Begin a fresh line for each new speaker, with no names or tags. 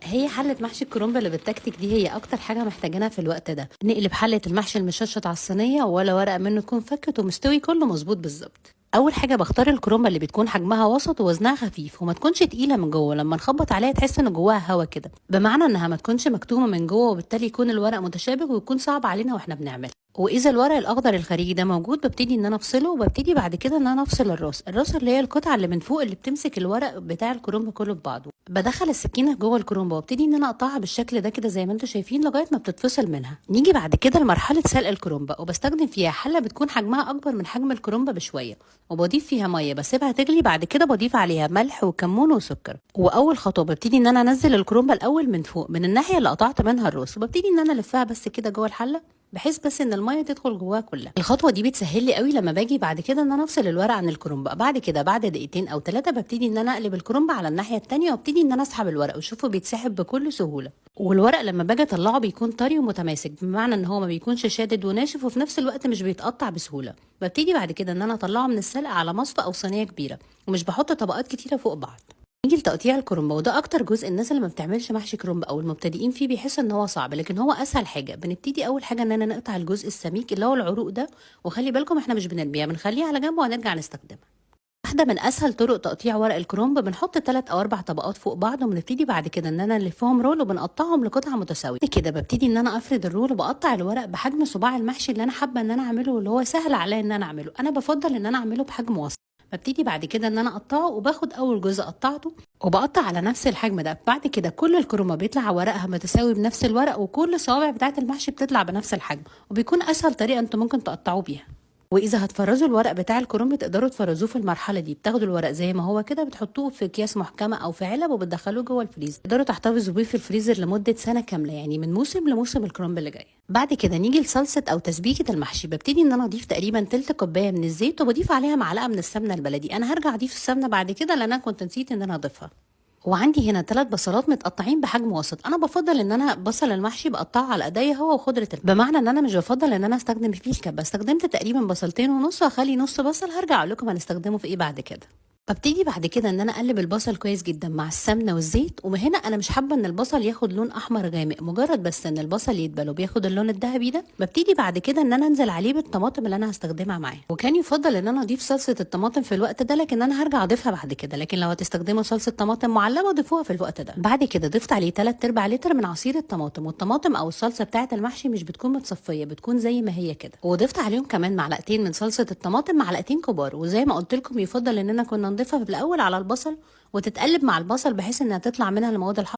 هي حلة محشي الكرنب اللي بالتكتيك دي هي اكتر حاجة محتاجينها في الوقت ده. نقلب حلة المحشي المشطشط على الصينية ولا ورقة منه تكون فكت ومستوي كله مظبوط بالظبط. اول حاجة بختار الكرنبة اللي بتكون حجمها وسط ووزنها خفيف وما تكونش تقيلة من جوه، لما نخبط عليها تحس ان جواها هوا كده، بمعنى انها ما تكونش مكتومة من جوه وبالتالي يكون الورق متشابك ويكون صعب علينا واحنا بنعمل. واذا الورق الاخضر الخارجي ده موجود ببتدي ان انا افصله، وببتدي بعد كده ان انا افصل الراس اللي هي القطعه اللي من فوق اللي بتمسك الورق بتاع الكرنب كله ببعضه. بدخل السكينه جوه الكرنبه وابتدي ان انا اقطعها بالشكل ده كده زي ما انتم شايفين لغايه ما بتتفصل منها. نيجي بعد كده لمرحله سلق الكرنبه، وبستخدم فيها حله بتكون حجمها اكبر من حجم الكرنبه بشويه، وبضيف فيها ميه بسيبها تغلي، بعد كده بضيف عليها ملح وكمون وسكر. واول خطوه ببتدي ان انا انزل الكرنبه الاول من فوق من الناحيه اللي قطعت منها الراس، وببتدي ان انا الفها بس كده جوه الحله بحيث بس ان الميه تدخل جواها كلها. الخطوه دي بتسهل لي قوي لما باجي بعد كده ان انا افصل الورق عن الكرنبه. بعد كده بعد دقيقتين او 3 ببتدي ان انا اقلب الكرنبه على الناحيه التانية، وابتدي ان انا اسحب الورق وشوفوا بيتسحب بكل سهوله. والورق لما باجي اطلعه بيكون طري ومتماسك، بمعنى ان هو ما بيكونش شادد وناشف وفي نفس الوقت مش بيتقطع بسهوله. ببتدي بعد كده ان انا اطلعه من السلق على مصفى او صينيه كبيره، ومش بحط طبقات كتيره فوق بعض. نيجي لتقطيع الكرنب، وده اكتر جزء الناس اللي ما بتعملش محشي كرنب او المبتدئين فيه بيحسوا ان هو صعب، لكن هو اسهل حاجه. بنبتدي اول حاجه اننا نقطع الجزء السميك اللي هو العروق ده، وخلي بالكم احنا مش بنرميها، بنخليها على جنب وهنرجع نستخدمها. واحده من اسهل طرق تقطيع ورق الكرنب، بنحط 3 او 4 طبقات فوق بعض، وبنبتدي بعد كده اننا نلفهم رول وبنقطعهم لقطع متساويه. كده ببتدي ان انا افرد الرول وبقطع الورق بحجم صباع المحشي اللي انا حابه ان انا اعمله، واللي هو سهل عليا ان انا اعمله. انا بفضل ان انا اعمله بحجم وسط. ببتدي بعد كده ان انا اقطعه، وباخد اول جزء قطعته وبقطع على نفس الحجم ده. بعد كده كل الكرنبه بيطلع ورقها متساوي بنفس الورق، وكل الصوابع بتاعه المحشي بتطلع بنفس الحجم، وبيكون اسهل طريقه انتم ممكن تقطعوه بيها. واذا هتفرزوا الورق بتاع الكرنب تقدروا تفرزوه في المرحله دي. بتاخدوا الورق زي ما هو كده، بتحطوه في اكياس محكمه او في علب وبتدخلوه جوه الفريزر. تقدروا تحتفظوا بيه في الفريزر لمده سنه كامله، يعني من موسم لموسم الكرنب اللي جاي. بعد كده نيجي لصلصه او تسبيكه المحشي. ببتدي ان انا اضيف تقريبا تلت كوبايه من الزيت، وبضيف عليها معلقه من السمنه البلدي. انا هرجع اضيف السمنه بعد كده لان انا كنت نسيت ان انا اضيفها. وعندي هنا 3 بصلات متقطعين بحجم وسط. انا بفضل ان انا بصل المحشي بقطعه على ايديا هو وخضره بمعنى ان انا مش بفضل ان انا استخدم فيه الكبه. استخدمت تقريبا بصلتين ونص، وهخلي نص بصل هرجع اقول لكم هنستخدمه في ايه بعد كده. ببتدي بعد كده ان انا اقلب البصل كويس جدا مع السمنه والزيت. وهنا انا مش حابه ان البصل ياخد لون احمر غامق، مجرد بس ان البصل يدبل وبياخد اللون الذهبي ده. ببتدي بعد كده ان انا انزل عليه بالطماطم اللي انا هستخدمها معاه. وكان يفضل ان انا اضيف صلصه الطماطم في الوقت ده، لكن انا هرجع اضيفها بعد كده. لكن لو هتستخدموا صلصه طماطم معلبه ضيفوها في الوقت ده. بعد كده ضفت عليه 3/4 لتر من عصير الطماطم. والطماطم او الصلصه بتاعه المحشي مش بتكون متصفيه، بتكون زي ما هي كده. وضفت عليهم كمان معلقتين من صلصه الطماطم، معلقتين كبار. وزي ما قلت لكم يفضل اننا كنا نضيفها في الاول على البصل وتتقلب مع البصل بحيث انها تطلع منها المواد الحافظه